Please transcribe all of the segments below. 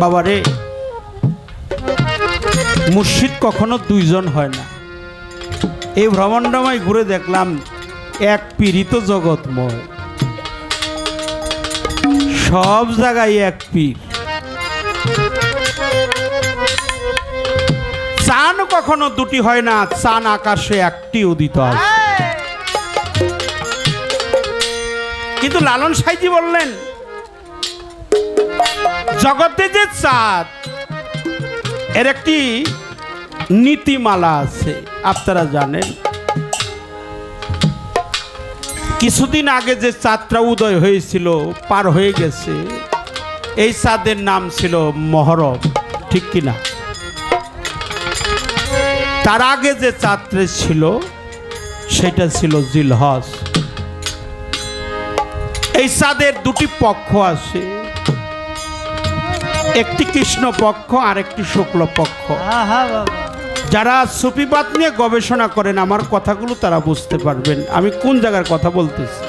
বাবারে, মুর্শিদ কখনো দুইজন হয় না। এই ভ্রমণডামায় ঘুরে দেখলাম এক পীরই তো জগৎময়, সব জায়গায় এক পীর। চান কখনো দুটি হয় না, চান আকাশে একটি উদিত আছে। কিন্তু লালন সাইজি বললেন জগতে যে চাঁদ এর একটি নীতিমালা আছে, আপনারা জানেন। কিছুদিন আগে যে চাঁদটা উদয় হয়েছিল, পার হয়ে গেছে, এই চাঁদের নাম ছিল মহরম, ঠিক কিনা? তার আগে যে চাঁদটা ছিল সেটা ছিল জিলহজ। এই চাঁদের দুটি পক্ষ আছে, একটি কৃষ্ণ পক্ষ আর একটি শুক্ল পক্ষ। যারা সুফিবাদ নিয়ে গবেষণা করেন আমার কথাগুলো তারা বুঝতে পারবেন আমি কোন জায়গার কথা বলতেছি।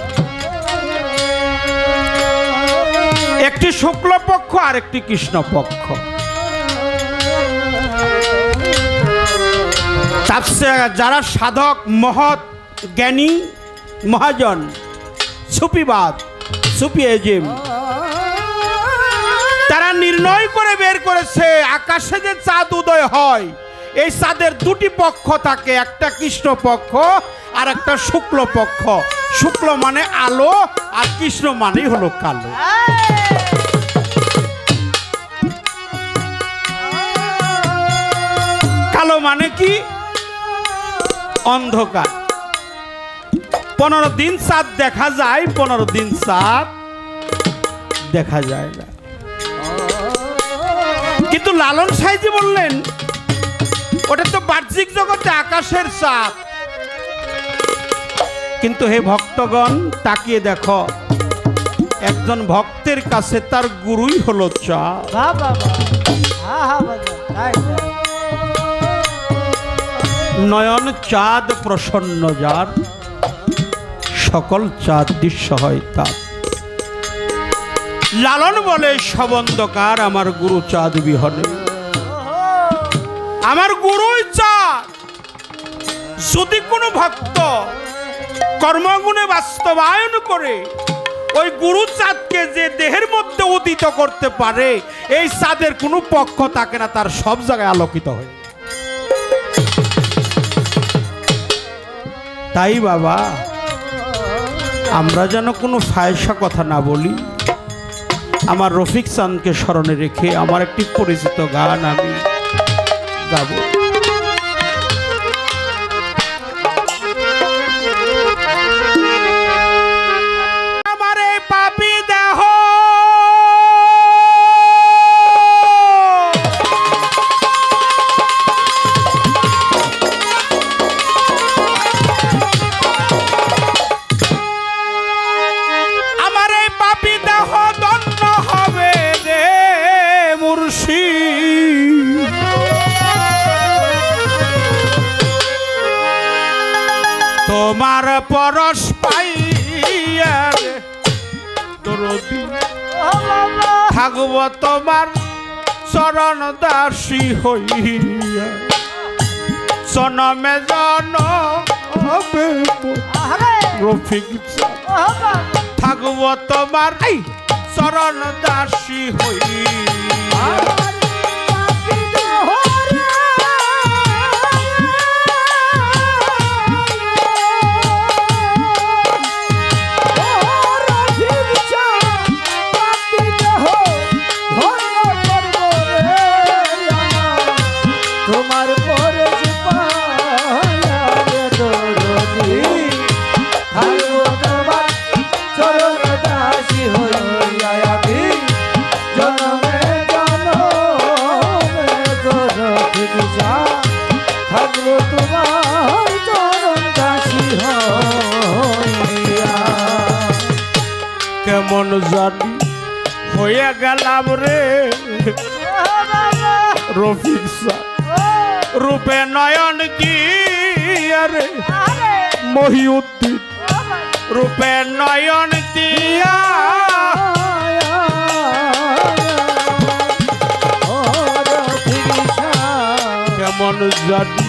একটি শুক্ল পক্ষ আর একটি কৃষ্ণ পক্ষ। যারা সাধক, মহৎ, জ্ঞানী, মহাজন, সুফিবাদ, সুফিজম, তারা নির্ণয় করে বের করেছে আকাশে যে চাঁদ উদয় হয় এই চাঁদের দুটি পক্ষ থাকে, একটা কৃষ্ণ পক্ষ আর একটা শুক্ল পক্ষ। শুক্ল মানে আলো আর কৃষ্ণ মানেই হলো কালো। কালো মানে কি? অন্ধকার। 15 দিন চাঁদ দেখা যায়, 15 দিন চাঁদ দেখা যায় না। কিন্তু লালন সাইজি বললেন ওটা তো বাহ্যিক জগতে আকাশের চাঁদ। কিন্তু হে ভক্তগণ, তাকিয়ে দেখো, একজন ভক্তের কাছে তার গুরুই হলো চাঁদ। নয়ন চাঁদ প্রসন্ন যার, সকল চাঁদ দৃশ্য হয় তার। লালন বলে সবন্ধকার আমার গুরু চাঁদ বিহনে। আমার গুরুই চাঁদ। যদি কোনো ভক্ত কর্মগুণে বাস্তবায়ন করে ওই গুরু চাঁদকে যে দেহের মধ্যে উদিত করতে পারে, এই চাঁদের কোনো পক্ষ থাকে না, তার সব জায়গায় আলোকিত হয়। তাই বাবা, আমরা যেন কোনো ফায়সা কথা না বলি। আমার রফিক চাঁদকে স্মরণে রেখে আমার একটি পরিচিত গান আমি গাবো। আমারে পাপী দেহ তোমার পরশ পাইয়া দরদি থাকব তোমার চরণ দাসী হইয়া, জনমে জনমে রফিক থাকব তোমার চরণ দাসী হইয়া। কেমন জানি হইয়া গেলাম রে রফিক চাঁদ, রূপে নয়ন দিয়া রে মহিউদ্দিন, রূপে নয়ন দিয়া কেমন জানি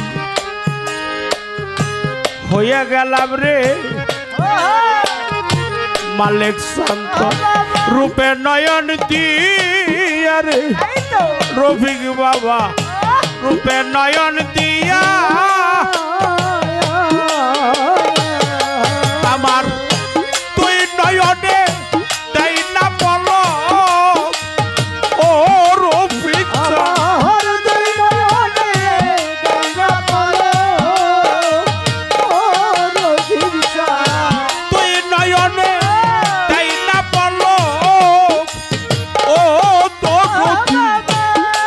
হইয়া গেলাম রে মালিক শান্ত রূপে নয়ন দিয়া রে রফিক বাবা রূপে নয়ন দিয়া আমার তুই নয়নে তাই না বলো ও রফিক তুই নয়নে তাই না বলো ও তো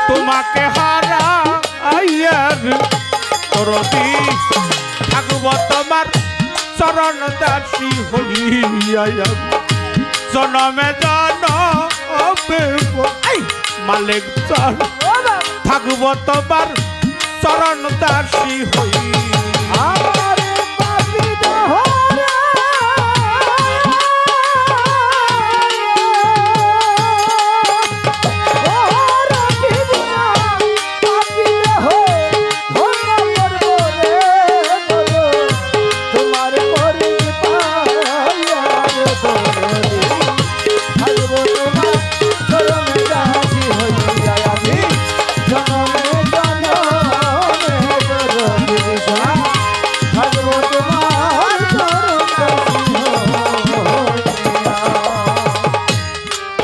তোমাকে হারা আইয়ার রবি থাকব তোমার চরণ দাসী হইয়া জনমে জনমে মালিক চান থাকব তোমার চরণ দাসী হইয়া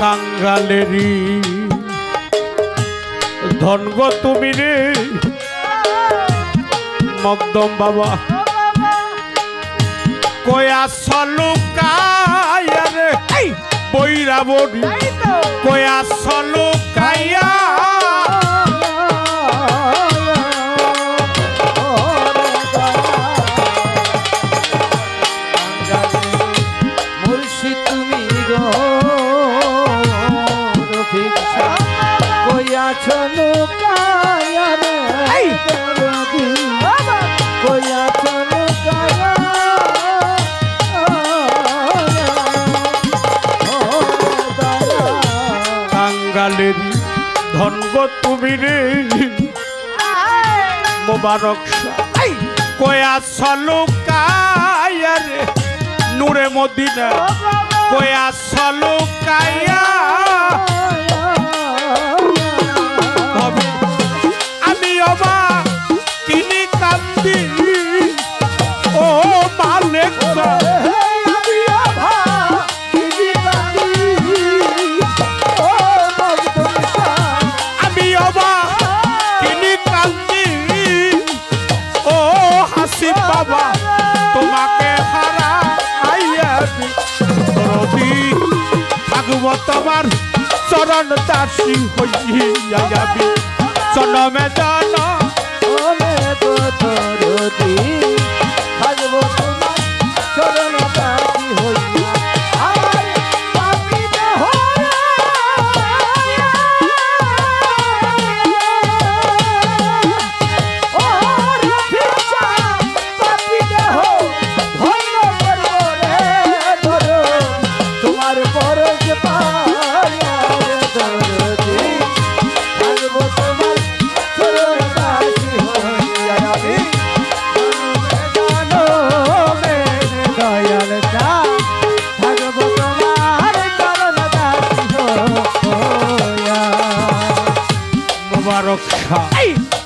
কাঙ্গালেরি ধন গো তুমি রে মকদম বাবা কয়া সলুকায়া রে বইরা বড়ি কয়া সলুকায়া কাঙ্গালেরি ধন গো তুমি রে মোবারক কয়া সলুকায়া রে নূরে মদিনা কয়া সলুকায়া আমি অবা তিনি কান্দি ও মালিক আমি অবা তিনি কান্দি ও হাসি বাবা তোমাকে হারা আইয়া রবি থাকব তোমার চরণ দাসী হইয়া যাবি জনমে জনমে রবি থাকব তোমার চরণ দাসী হইয়া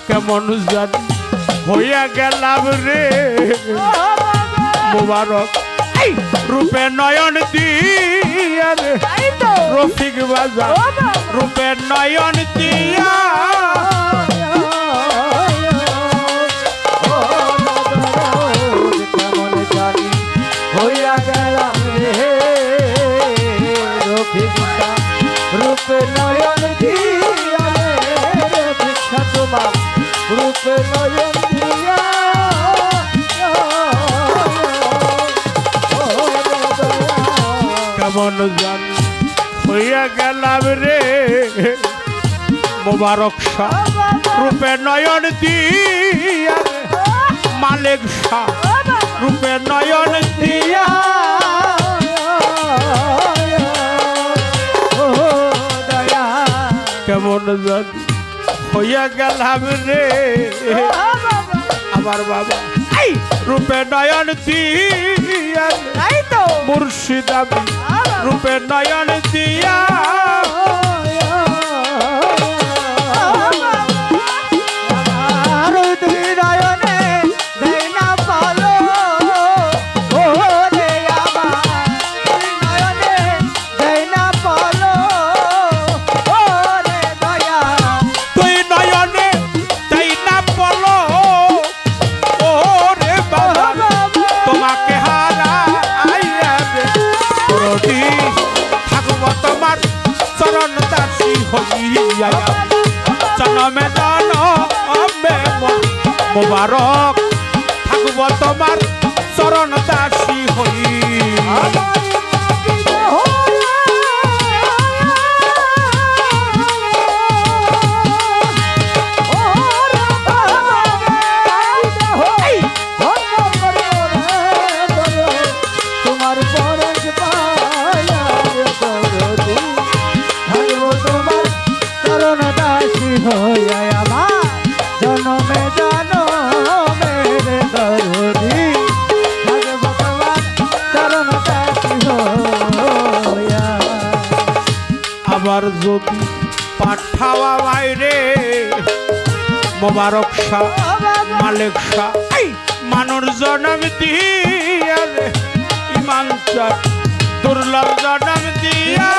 কেমন জানি হইয়া গেলাম রে মোবারক রূপে নয়ন দিয়া রে রফিক বাজা রূপে নয়ন দিয়া কেমন জানি হইয়া গেলাম রে রফিক রূপে নয়ন দিয়া রূপে নয়ন দিয়া কেমন জান হইয়া গেলাম রে মোবারক শাহ রূপে নয়ন দিয়া মালিক শাহ রূপে নয়ন দিয়া কেমন জান হইয়া গেলাম রে আমার বাবা রূপে নয়ন দিয়া মুর্শিদ আমি রূপে নয়ন দিয়া জনমে জনমে মোবারক থাকব তোমার চরণ দাসী হই আবার যদি পাঠাওয়া বাইরে মোবারক শাহ মালিক শাহ মানুর জন্ম দিয়া রে ইমান চার দুর্লভ জন্ম দিয়া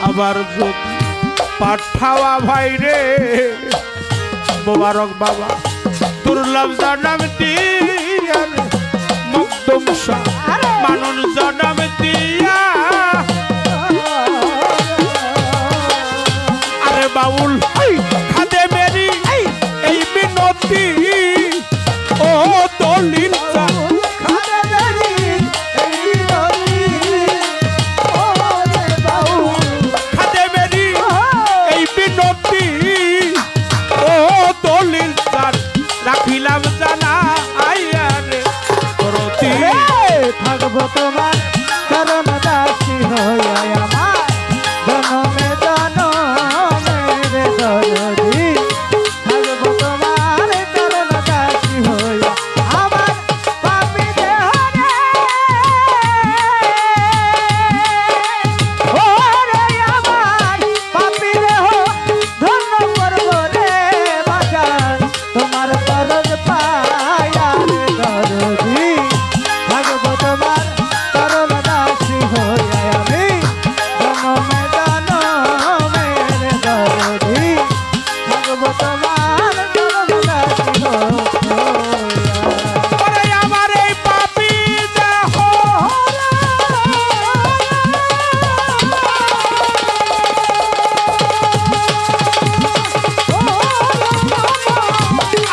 আবার যদি পাঠাওয়া ভাইরে মোবারক বাবা দুর্লভ জন্ম দিয়া রে মকদুম শাহ মানুষ জন্ম দিয়া আরে বাউল খাদে মেরি এই মিনতি ও দলিল খাদে মেরি এই মিনতি ও দলিল রাখিলাম জানা থাকবো তোমার চরণ দাসী হইয়া আমার জনমে জনমে রে দরদি থাকবো তোমার চরণ দাসী হইয়া আমার পাপী দেহ রে ও রে আমার পাপী দেহ ধন্য করব রে বাজার তোমার চরণ পায়া রে দরদি তোমার চরণ দাসী হইয়া আমি জনমে জনমে রে দরদি থাকব তোমার চরণ দাসী হইয়া আমার এই পাপী দেহ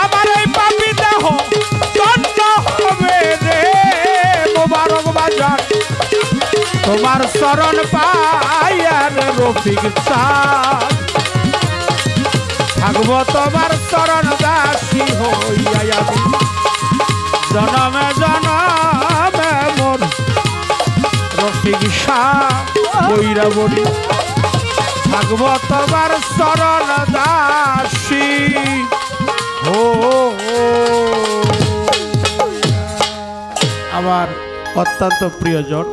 আমার এই পাপী দেহ দণ্ড হবে রে মোবারক বাজার তোমার শরণ পায়ার রফিক চাঁদ থাকব তোমার শরণ দাসী হইয়া আমি জনমে জনমে মোর রফিক শাহ বইরা বলি থাকব তোমার শরণ দাসী আমার অত্যন্ত প্রিয়জন।